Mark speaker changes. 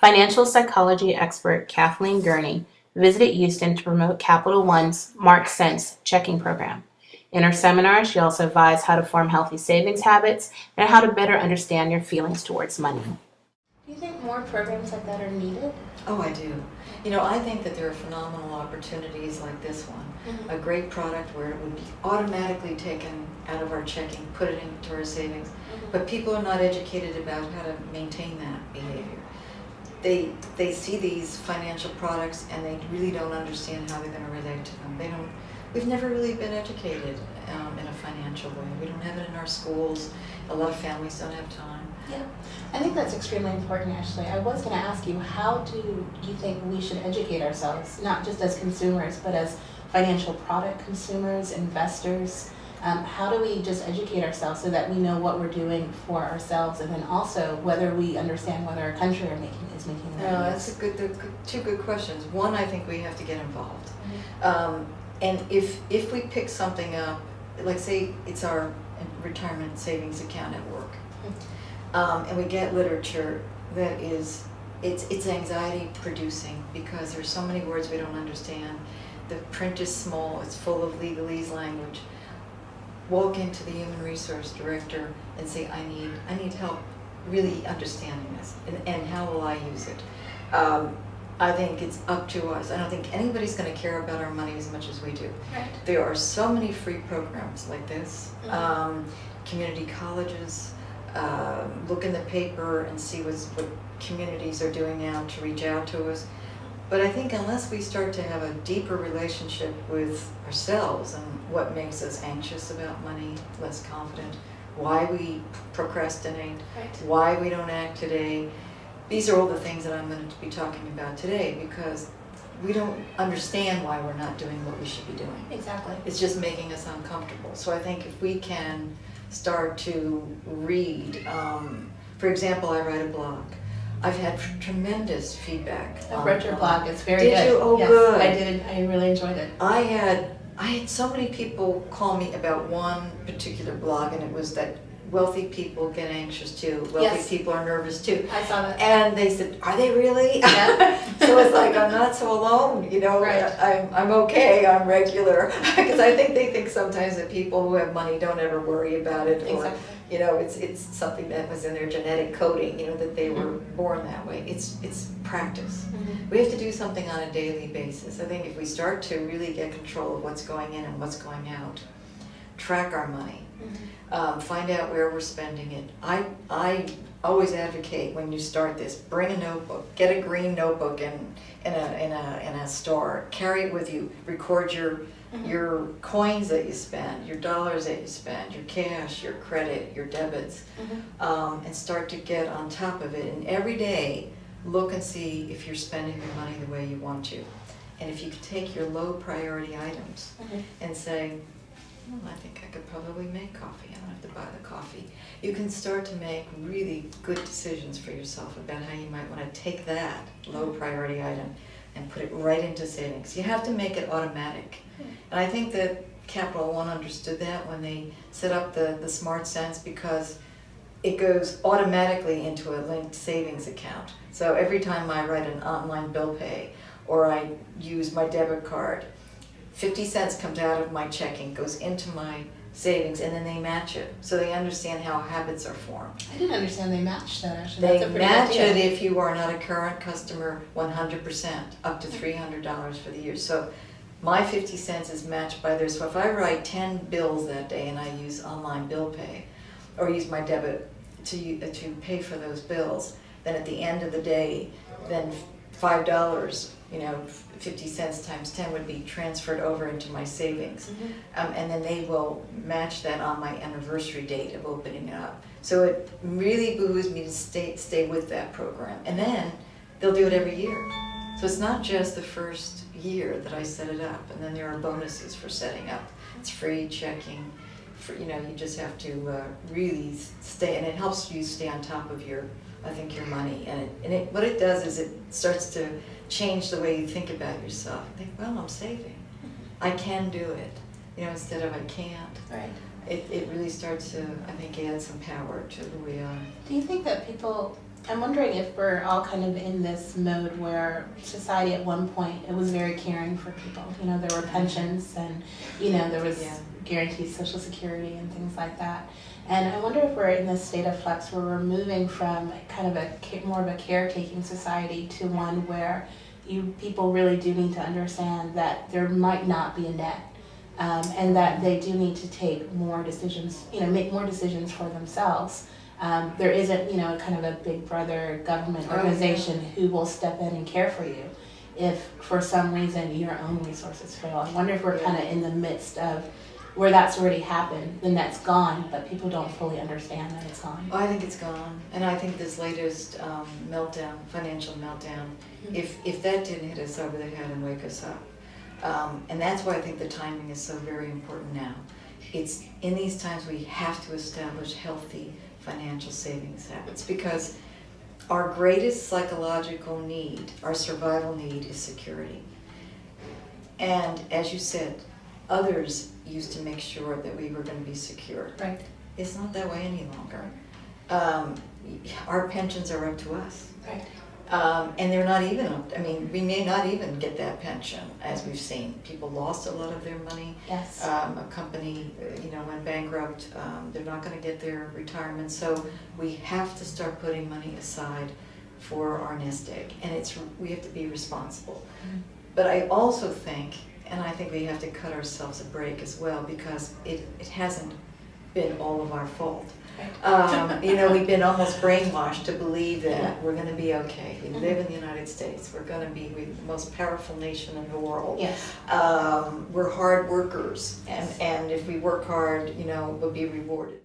Speaker 1: Financial psychology expert Kathleen Gurney visited Houston to promote Capital One's SmartCents checking program. In her seminar, she also advised how to form healthy savings habits and how to better understand your feelings towards money.
Speaker 2: Do you think more programs like that are needed?
Speaker 3: Oh, I do. I think that there are phenomenal opportunities like this one. A great product where it would be automatically taken out of our checking, put it into our savings. But people are not educated about how to maintain that behavior. They see these financial products and they really don't understand how they're going to relate to them. We've never really been educated in a financial way. We don't have it in our schools. A lot of families don't have time.
Speaker 2: Yeah, I think that's extremely important, actually. I was going to ask you, how do you think we should educate ourselves, not just as consumers, but as financial product consumers, investors? How do we just educate ourselves so that we know what we're doing for ourselves, and then also whether we understand whether our country is making the right
Speaker 3: No,
Speaker 2: use?
Speaker 3: that's two good questions. One, I think we have to get involved. And if we pick something up, like say it's our retirement savings account at work, and we get literature that it's anxiety producing because there's so many words we don't understand. The print is small, it's full of legalese language. Walk into the human resource director and say, I need help really understanding this, and how will I use it? I think it's up to us. I don't think anybody's going to care about our money as much as we do.
Speaker 2: Right.
Speaker 3: There are so many free programs like this. Community colleges, look in the paper and see what communities are doing now to reach out to us. But I think unless we start to have a deeper relationship with ourselves and what makes us anxious about money, less confident, why we procrastinate,
Speaker 2: Right.
Speaker 3: why we don't act today, these are all the things that I'm going to be talking about today, because we don't understand why we're not doing what we should be doing.
Speaker 2: Exactly.
Speaker 3: It's just making us uncomfortable. So I think if we can start to read, for example, I write a blog. I've had tremendous feedback.
Speaker 2: I've read your blog. It's very
Speaker 3: Did
Speaker 2: good.
Speaker 3: you? Oh,
Speaker 2: yes,
Speaker 3: good.
Speaker 2: I did. I really enjoyed it.
Speaker 3: I had so many people call me about one particular blog, and it was that wealthy people get anxious too. Wealthy
Speaker 2: Yes.
Speaker 3: people are nervous too.
Speaker 2: I saw that.
Speaker 3: And they said, "Are they really?"
Speaker 2: Yeah.
Speaker 3: So it's like I'm not so alone.
Speaker 2: Right.
Speaker 3: I'm okay. I'm regular, because I think they think sometimes that people who have money don't ever worry about it, or
Speaker 2: Exactly.
Speaker 3: it's something that was in their genetic coding. That they were born that way. It's practice. We have to do something on a daily basis. I think if we start to really get control of what's going in and what's going out, track our money, find out where we're spending it. I always advocate, when you start this, bring a notebook, get a green notebook in a store, carry it with you, record your coins that you spend, your dollars that you spend, your cash, your credit, your debits, and start to get on top of it. And every day, look and see if you're spending your money the way you want to. And if you could take your low priority items and say, I think I could probably make coffee. I don't have to buy the coffee. You can start to make really good decisions for yourself about how you might want to take that low priority item and put it right into savings. You have to make it automatic. And I think that Capital One understood that when they set up the SmartCents, because it goes automatically into a linked savings account. So every time I write an online bill pay or I use my debit card, 50 cents comes out of my checking, goes into my savings, and then they match it. So they understand how habits are formed.
Speaker 2: I didn't understand they matched that, actually.
Speaker 3: They
Speaker 2: That's a pretty
Speaker 3: match
Speaker 2: good
Speaker 3: it
Speaker 2: deal.
Speaker 3: if you are not a current customer 100%, up to $300 for the year. So my 50 cents is matched by theirs. So if I write 10 bills that day and I use online bill pay, or use my debit to pay for those bills, then at the end of the day, then $5, 50 cents times 10 would be transferred over into my savings. And then they will match that on my anniversary date of opening it up. So it really behooves me to stay with that program. And then they'll do it every year. So it's not just the first year that I set it up, and then there are bonuses for setting up. It's free checking. You just have to really stay, and it helps you stay on top of your money. And what it does is it starts to change the way you think about yourself. You think, well, I'm saving. I can do it. Instead of I can't.
Speaker 2: Right.
Speaker 3: It really starts to, I think, add some power to who we are.
Speaker 2: Do you think that people I'm wondering if we're all kind of in this mode where society at one point, it was very caring for people. You know, there were pensions and, you know, there was guaranteed social security and things like that. And I wonder if we're in this state of flux where we're moving from kind of more of a caretaking society to one where people really do need to understand that there might not be a net. And that they do need to take more decisions, you know, make more decisions for themselves. There isn't, you know, kind of a big brother government organization who will step in and care for you if for some reason your own resources fail. I wonder if we're kind of in the midst of where that's already happened, the net's gone, but people don't fully understand that it's gone.
Speaker 3: I think it's gone, and I think this latest meltdown, financial meltdown, if that didn't hit us over the head and wake us up, and that's why I think the timing is so very important now. It's in these times we have to establish healthy financial savings habits, because our greatest psychological need, our survival need, is security. And as you said, others used to make sure that we were going to be secure.
Speaker 2: Right.
Speaker 3: It's not that way any longer. Our pensions are up to us.
Speaker 2: Right.
Speaker 3: And they're not even up, I mean, we may not even get that pension, as we've seen. People lost a lot of their money.
Speaker 2: Yes.
Speaker 3: A company, you know, went bankrupt. They're not going to get their retirement. So we have to start putting money aside for our nest egg. And we have to be responsible. But I also think, and I think we have to cut ourselves a break as well, because it hasn't been all of our fault. You know, we've been almost brainwashed to believe that we're going to be okay. We live in the United States. We're going to be the most powerful nation in the world.
Speaker 2: Yes.
Speaker 3: We're hard workers, and if we work hard, you know, we'll be rewarded.